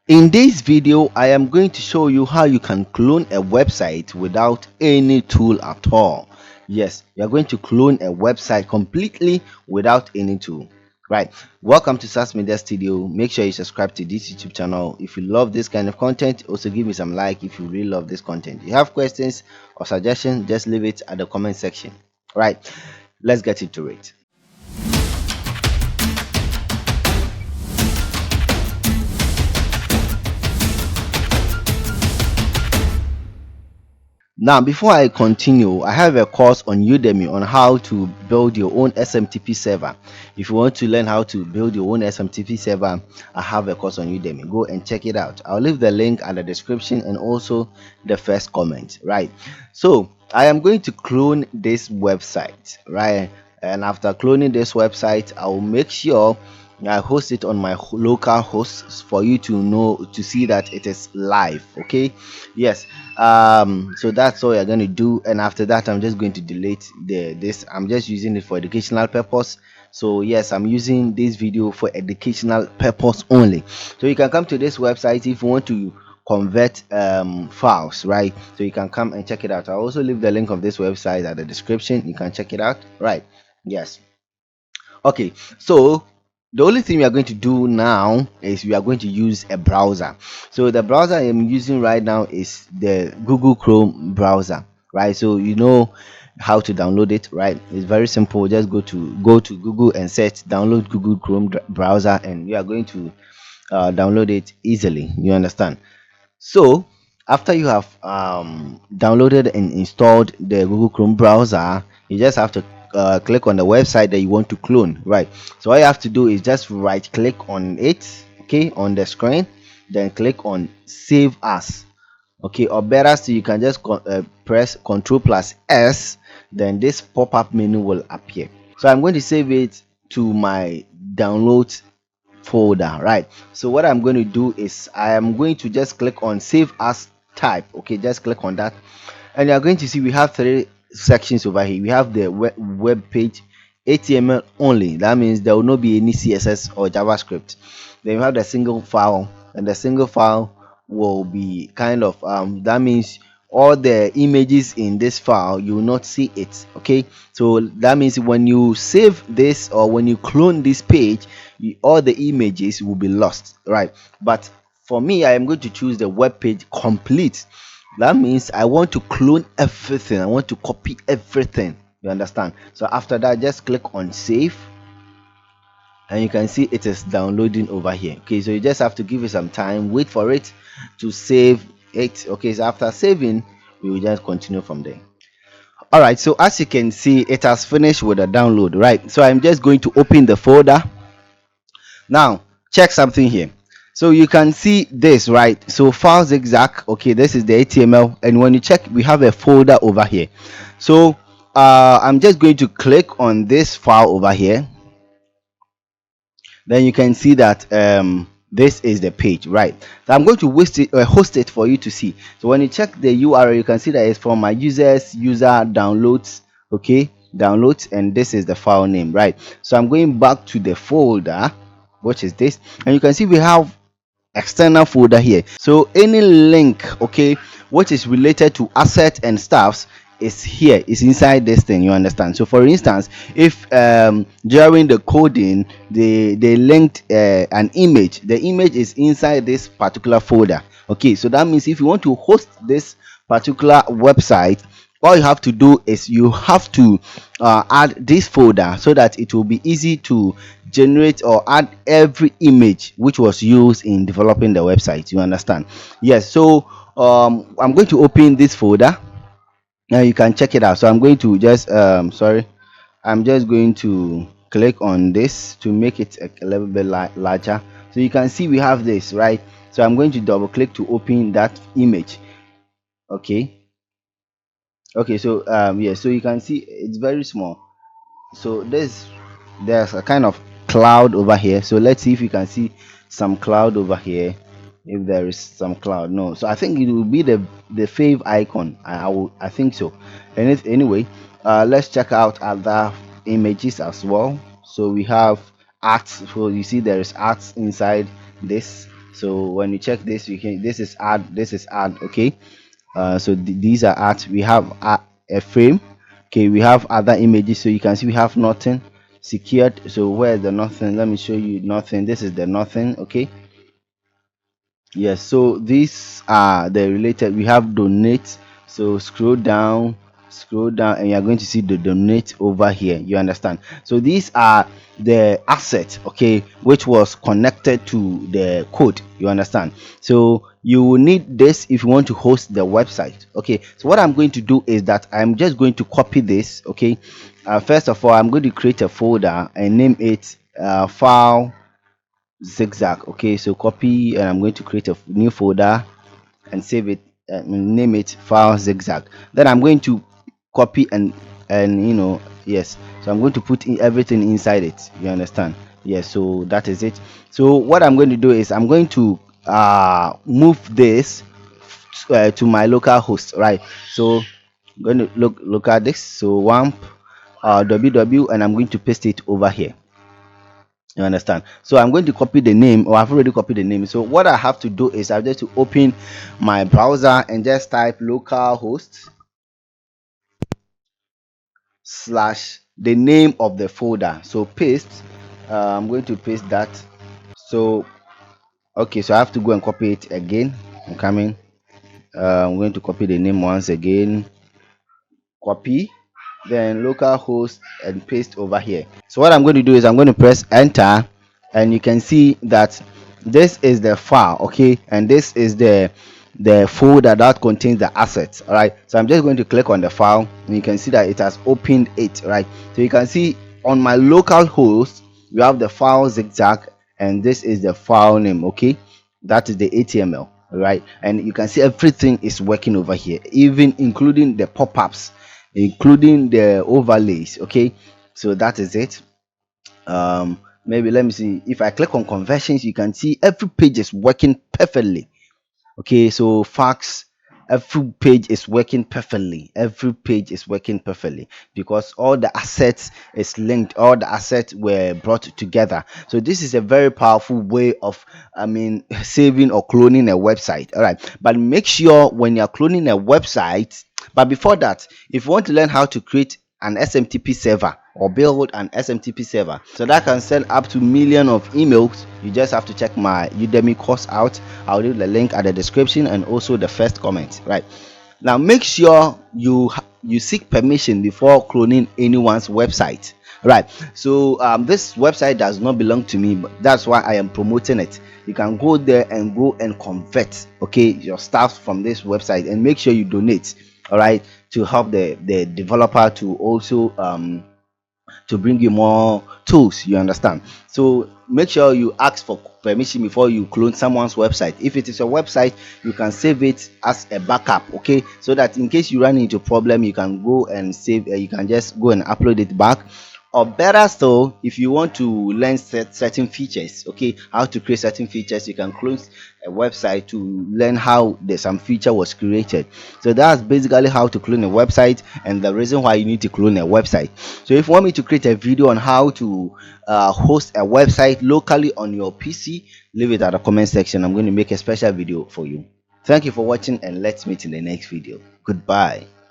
In this video, I am going to show you how you can clone a website without any tool at all. Yes, you are going to clone a website completely without any tool. Right. Welcome to SAS Media Studio. Make sure you subscribe to this YouTube channel. If you love this kind of content, also give me some like if you really love this content. If you have questions or suggestions, just leave it at the comment section. Right. Let's get into it. Now, before I continue, I have a course on Udemy on how to build your own SMTP server. If you want to learn how to build your own SMTP server, I have a course on Udemy. Go and check it out. I'll leave the link at the description and also the first comment. Right. So I am going to clone this website. Right. And after cloning this website, I will make sure I host it on my local hosts for you to know to see that it is live. Okay. Yes. So that's all you're going to do, and after that I'm just going to delete this. I'm just using it for educational purpose. So yes, I'm using this video for educational purpose only. So you can come to this website if you want to convert files, right? So you can come and check it out. I'll also leave the link of this website at the description. You can check it out. Right. Yes. Okay, so the only thing we are going to do now is we are going to use a browser. So the browser I am using right now is the Google Chrome browser, right? So you know how to download it, right? It's very simple. Just go to Google and search download Google Chrome browser, and you are going to download it easily. You understand? So after you have downloaded and installed the Google Chrome browser, you just have to click on the website that you want to clone, right? So all you have to do is just right click on it, okay, on the screen, then click on save as, okay, or better still, you can just press Ctrl plus S, then this pop-up menu will appear. So I'm going to save it to my downloads folder, right? So what I'm going to do is I am going to just click on save as type. Okay, just click on that, and you're going to see we have three sections over here. We have the web page, HTML only. That means there will not be any CSS or JavaScript. Then you have the single file, and the single file will be kind of that means all the images in this file you will not see it. Okay, so that means when you save this or when you clone this page, all the images will be lost, right? But for me, I am going to choose the web page complete. That means I want to clone everything, I want to copy everything. You understand? So after that, just click on save, and you can see it is downloading over here. Okay, so you just have to give it some time, wait for it to save it. Okay, so after saving, we will just continue from there. All right, so as you can see, it has finished with the download, right? So I'm just going to open the folder. Now check something here. So you can see this, right? So file zigzag, okay, this is the HTML, and when you check, we have a folder over here. So I'm just going to click on this file over here. Then you can see that this is the page, right? So I'm going to host it for you to see. So when you check the URL, you can see that it's from my user downloads, okay, downloads, and this is the file name, right? So I'm going back to the folder, which is this, and you can see we have external folder here. So any link, okay, which is related to asset and stuffs is here, is inside this thing. You understand? So for instance, if during the coding they linked an image, the image is inside this particular folder. Okay, so that means if you want to host this particular website, all you have to do is you have to add this folder so that it will be easy to generate or add every image which was used in developing the website. You understand? Yes. So I'm going to open this folder. Now you can check it out. So I'm going to just I'm just going to click on this to make it a little bit larger. So you can see we have this, right? So I'm going to double click to open that image. Okay, so yeah, so you can see it's very small. So there's a kind of cloud over here. So let's see if you can see some cloud over here. If there is some cloud, no. So I think it will be the fave icon. I think so. And anyway, let's check out other images as well. So we have arts. So you see there is arts inside this. So when you check this, you can, this is add, this is add. Okay, so these are ads. We have a frame. Okay, we have other images. So you can see we have nothing secured. So where's the nothing? Let me show you nothing. This is the nothing. Okay, yes, so these are the related. We have donate. So scroll down, and you're going to see the donate over here. You understand? So these are the assets, okay, which was connected to the code. You understand? So you will need this if you want to host the website. Okay, so what I'm going to do is that I'm just going to copy this. Okay, first of all, I'm going to create a folder and name it file zigzag. Okay, so copy, and I'm going to create a new folder and save it, name it file zigzag. Then I'm going to copy and yes, so I'm going to put in everything inside it. You understand? Yes, so that is it. So what I'm going to do is I'm going to move this to my local host, right? So I'm going to look at this. So wamp www, and I'm going to paste it over here. You understand? So I'm going to copy the name, or I've already copied the name. So what I have to do is I have just to open my browser and just type localhost slash the name of the folder. So paste. I'm going to paste that. So okay, so I have to go and copy it again. I'm coming. I'm going to copy the name once again. Copy, then localhost, and paste over here. So what I'm going to do is I'm going to press enter, and you can see that this is the file, okay, and this is the folder that contains the assets. All right, so I'm just going to click on the file, and you can see that it has opened it. Right, so you can see on my local host we have the file zigzag, and this is the file name. Okay, that is the HTML. Right, and you can see everything is working over here, even including the pop-ups, including the overlays. Okay, so that is it. Maybe let me see, if I click on conversions, you can see every page is working perfectly. Okay, so fax, every page is working perfectly, every page is working perfectly, because all the assets is linked, all the assets were brought together. So this is a very powerful way of, I mean, saving or cloning a website. All right, but make sure when you're cloning a website, but before that, if you want to learn how to create an SMTP server or build an SMTP server so that can send up to million of emails, you just have to check my Udemy course out. I'll leave the link at the description and also the first comment. Right now, make sure you seek permission before cloning anyone's website. Right, so this website does not belong to me, but that's why I am promoting it. You can go there and go and convert, okay, your stuff from this website, and make sure you donate, all right, to help the developer to also to bring you more tools. You understand? So make sure you ask for permission before you clone someone's website. If it is a website, you can save it as a backup, okay, so that in case you run into problem, you can go and save, you can just go and upload it back. Or better still, if you want to learn certain features, okay, how to create certain features, you can close a website to learn how some feature was created. So that's basically how to clone a website, and the reason why you need to clone a website. So if you want me to create a video on how to host a website locally on your PC, leave it at the comment section. I'm going to make a special video for you. Thank you for watching, and let's meet in the next video. Goodbye.